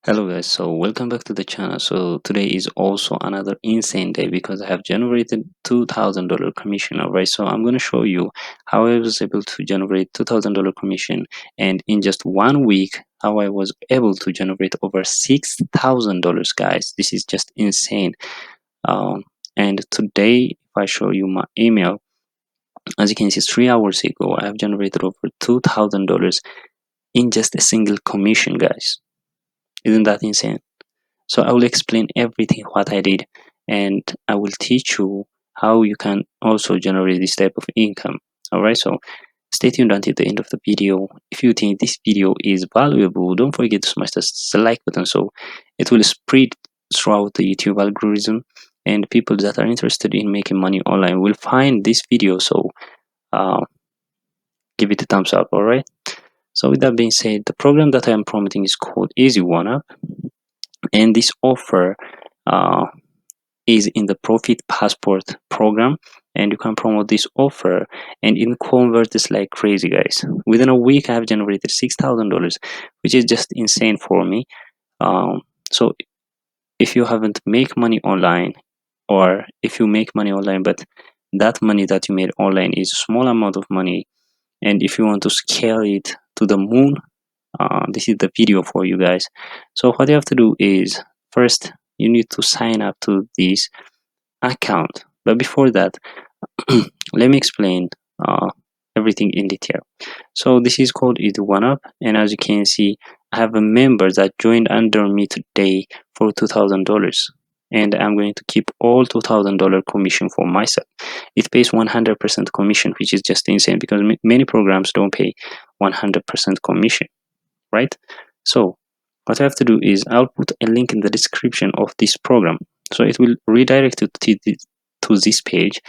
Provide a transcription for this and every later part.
Hello guys, so welcome back to the channel. So today is also another insane day because I have generated $2,000 commission. Alright, so I'm going to show you how I was able to generate $2,000 commission, and in just 1 week how I was able to generate over $6,000, guys. This is just insane. And today if I show you my email, as you can see, 3 hours ago I have generated over $2,000 in just a single commission, guys. Isn't that insane? So I will explain everything what I did, and I will teach you how you can also generate this type of income. Alright, so stay tuned until the end of the video. If you think this video is valuable, don't forget to smash the like button so it will spread throughout the YouTube algorithm, and people that are interested in making money online will find this video. So uh, give it a thumbs up. Alright, so with that being said, the program that I am promoting is called Easy One Up, and this offer uh, is in the Profit Passport program, and you can promote this offer and it converts like crazy, guys. Within a week I have generated $6,000, which is just insane for me. So if you haven't make money online, or if you make money online but that money that you made online is a small amount of money, and if you want to scale it to the moon, this is the video for you guys. So what you have to do is, first you need to sign up to this account. But before that, let me explain uh, everything in detail. So this is called Easy One Up, and as you can see, I have a member that joined under me today for $2,000, and I'm going to keep all $2,000 commission for myself. It pays 100% commission, which is just insane because many programs don't pay 100% commission, right? So what I have to do is I'll put a link in the description of this program, so it will redirect you to this page.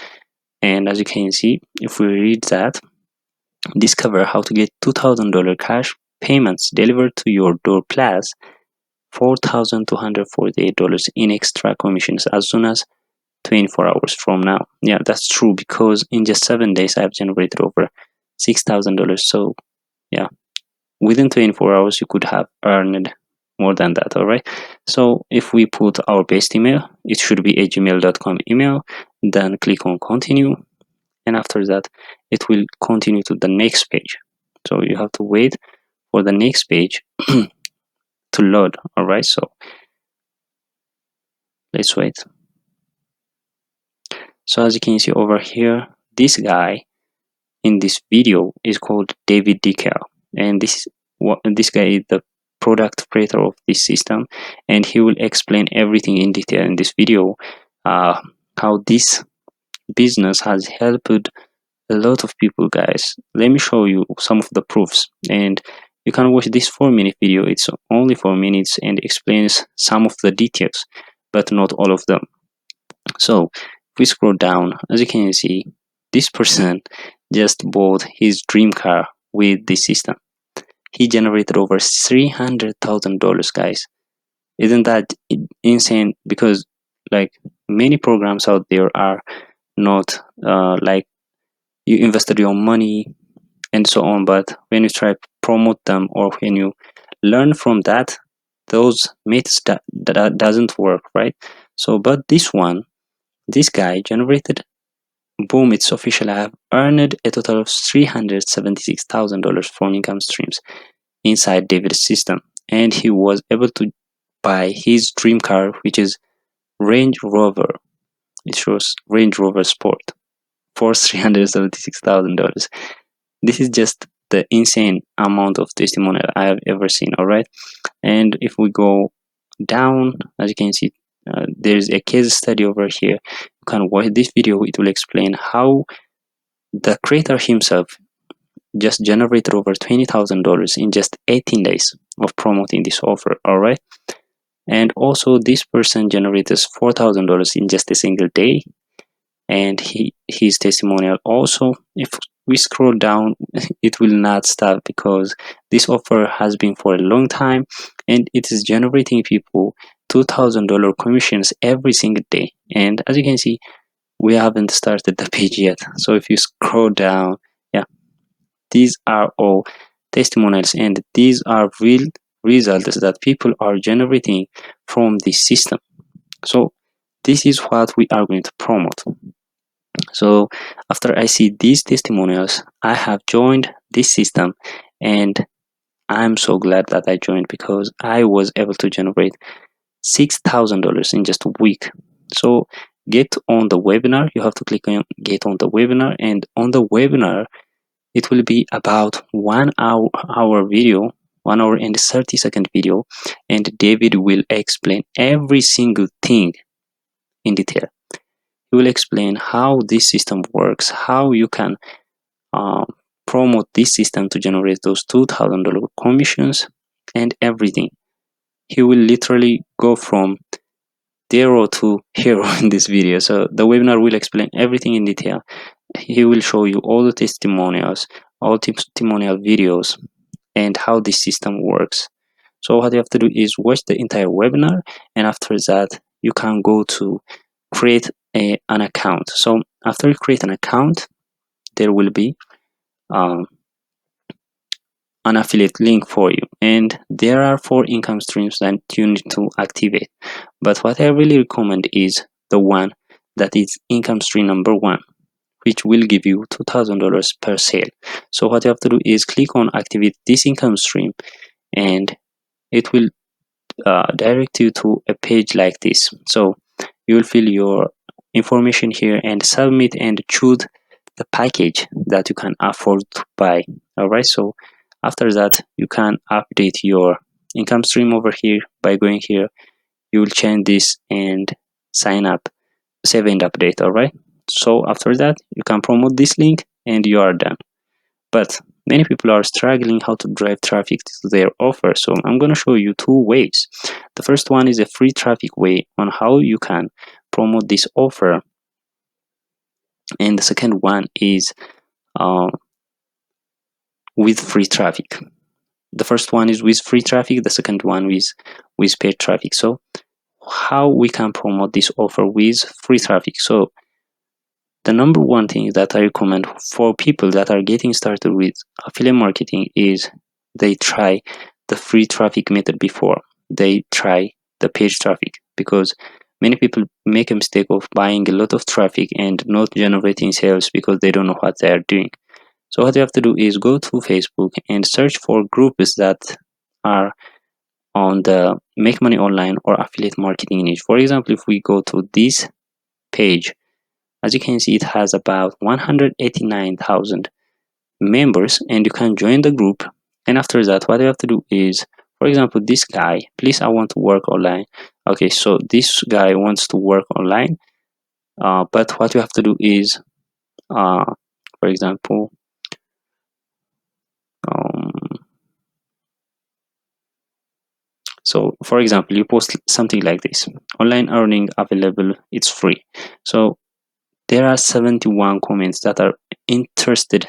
And as you can see, if we read that, discover how to get $2,000 cash payments delivered to your door plus $4,248 in extra commissions as soon as 24 hours from now. Yeah, that's true, because in just 7 days I've generated over $6,000. So yeah, within 24 hours you could have earned more than that. All right, so if we put our best email, it should be a gmail.com email, then click on continue, and after that it will continue to the next page. So you have to wait for the next page to load. All right, so let's wait. So as you can see over here, this guy in this video is called David Decal, and this guy is the product creator of this system, and he will explain everything in detail in this video, how this business has helped a lot of people, guys. Let me show you some of the proofs, and you can watch this 4-minute video. It's only 4 minutes and explains some of the details, but not all of them. So if we scroll down, as you can see, this person just bought his dream car with this system. He generated over $300,000, guys. Isn't that insane? Because like many programs out there are not like you invested your money and so on, but when you try to promote them or when you learn from that, those myths that doesn't work, right? So but this guy generated, boom, it's official, I have earned a total of $376,000 from income streams inside David's system, and he was able to buy his dream car, which is Range Rover. It shows Range Rover Sport for $376,000. This is just the insane amount of testimonial I have ever seen. All right, and if we go down, as you can see, there's a case study over here. You can watch this video. It will explain how the creator himself just generated over $20,000 in just 18 days of promoting this offer. All right, and also this person generated $4,000 in just a single day, and his testimonial also, if we scroll down, it will not stop because this offer has been for a long time, and it is generating people $2,000 commissions every single day. And as you can see, we haven't started the page yet. So if you scroll down, yeah, these are all testimonials, and these are real results that people are generating from this system. So this is what we are going to promote. So after I see these testimonials, I have joined this system, and I'm so glad that I joined because I was able to generate $6,000 in just a week. So get on the webinar. You have to click on get on the webinar, and on the webinar, it will be about 1 hour video, 1 hour and 30-second video, and David will explain every single thing in detail. He will explain how this system works, how you can uh, promote this system to generate those $2,000 commissions, and everything. He will literally go from zero to hero in this video. So the webinar will explain everything in detail. He will show you all the testimonials, all testimonial videos, and how this system works. So what you have to do is watch the entire webinar, and after that you can go to create an account. So after you create an account, there will be um, an affiliate link for you, and there are 4 income streams that you need to activate. But what I really recommend is the one that is income stream number 1, which will give you $2,000 per sale. So what you have to do is click on activate this income stream, and it will direct you to a page like this. So you will fill your information here and submit and choose the package that you can afford to buy. All right, so after that you can update your income stream over here by going here. You will change this and sign up, save and update. All right, so after that you can promote this link and you are done. But many people are struggling how to drive traffic to their offer, so I'm going to show you 2 ways. The first one is a free traffic way on how you can promote this offer, and the second one is uh, with free traffic. The first one is with free traffic, the second one is with paid traffic. So how we can promote this offer with free traffic? So the number one thing that I recommend for people that are getting started with affiliate marketing is they try the free traffic method before they try the paid traffic, because many people make a mistake of buying a lot of traffic and not generating sales because they don't know what they are doing. So what you have to do is go to Facebook and search for groups that are on the Make Money Online or affiliate marketing niche. For example, if we go to this page, as you can see, it has about 189,000 members, and you can join the group. And after that, what you have to do is, for example, this guy, please, I want to work online. Okay, so this guy wants to work online, but what you have to do is, for example, um, so for example, you post something like this: online earning available, it's free. So there are 71 comments that are interested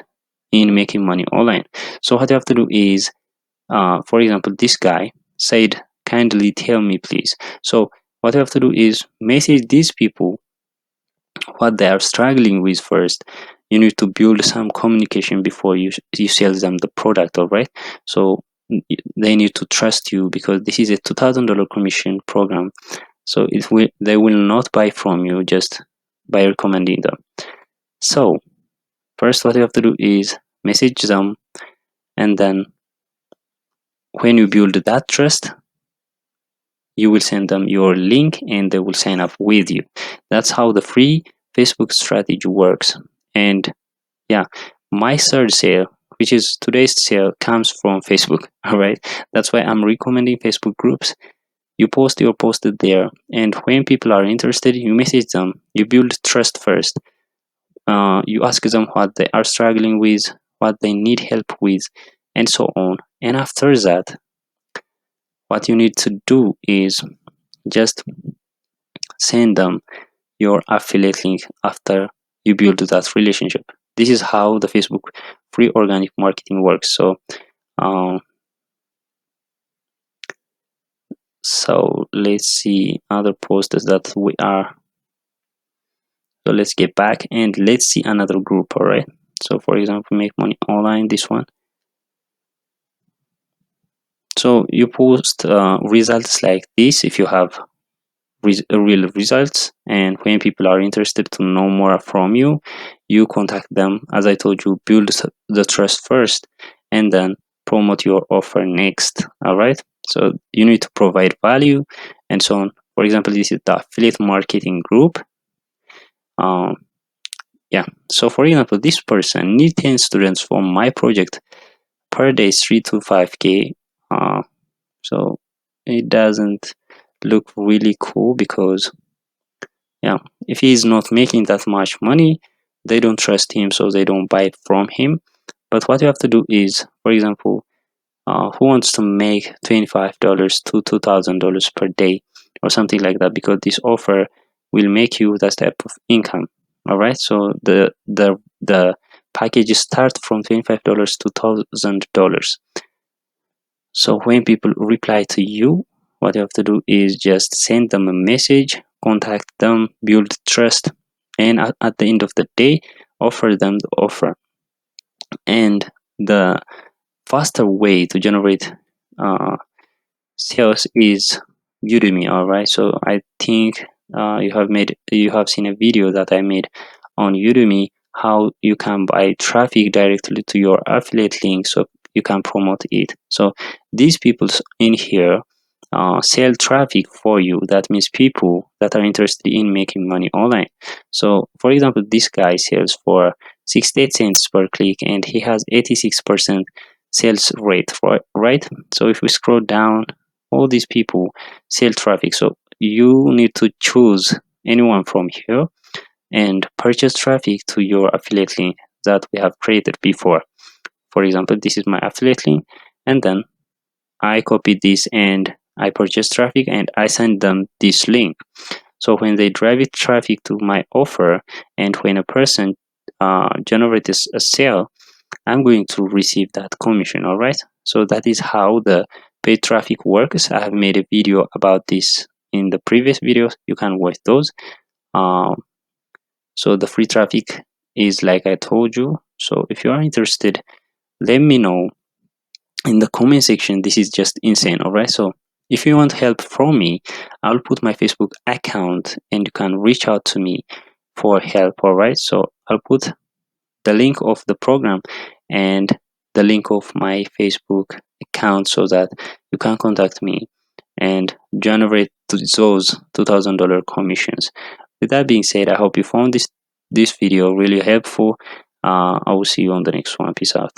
in making money online. So what you have to do is, for example, this guy said, kindly tell me please. So what you have to do is message these people what they are struggling with first. You need to build some communication before you sell them the product. All right, so they need to trust you because this is a $2,000 commission program. So they will not buy from you just by recommending them. So first what you have to do is message them, and then when you build that trust, you will send them your link and they will sign up with you. That's how the free Facebook strategy works. And yeah, my third sale, which is today's sale, comes from Facebook. All right, that's why I'm recommending Facebook groups. You post your post there, and when people are interested, you message them. You build trust first. You ask them what they are struggling with, what they need help with, and so on. And after that, what you need to do is just send them your affiliate link after you build that relationship. This is how the Facebook free organic marketing works. Um, so let's see other posts that we are. So let's get back and let's see another group. All right. So for example, Make Money Online, this one. So you post results like this if you have real results, and when people are interested to know more from you, you contact them. As I told you, build the trust first and then promote your offer next. All right, so you need to provide value and so on. For example, this is the affiliate marketing group. um, yeah, so for example, this person need 10 students for my project per day, 3 to 5k. So it doesn't look really cool because, yeah, if he's not making that much money, they don't trust him, so they don't buy it from him. But what you have to do is, for example, who wants to make $25 to $2,000 per day or something like that, because this offer will make you that type of income. All right, so the packages start from $25 to $1,000. So when people reply to you, what you have to do is just send them a message, contact them, build trust, and at the end of the day, offer them the offer. And the faster way to generate uh, sales is Udemy. All right, so I think you have seen a video that I made on Udemy, how you can buy traffic directly to your affiliate link so you can promote it. So these people in here sell traffic for you. That means people that are interested in making money online. So for example, this guy sells for 68 cents per click and he has 86% sales rate, right? So if we scroll down, all these people sell traffic. So you need to choose anyone from here and purchase traffic to your affiliate link that we have created before. For example, this is my affiliate link, and then I copy this and I purchase traffic and I send them this link. So when they drive it traffic to my offer, and when a person generates a sale, I'm going to receive that commission. All right, so that is how the paid traffic works. I have made a video about this in the previous videos. You can watch those. um, so the free traffic is like I told you. So if you are interested, let me know in the comment section. This is just insane. All right, so if you want help from me, I'll put my Facebook account and you can reach out to me for help. All right, so I'll put the link of the program and the link of my Facebook account so that you can contact me and generate those $2,000 commissions. With that being said, I hope you found this video really helpful. I will see you on the next one. Peace out.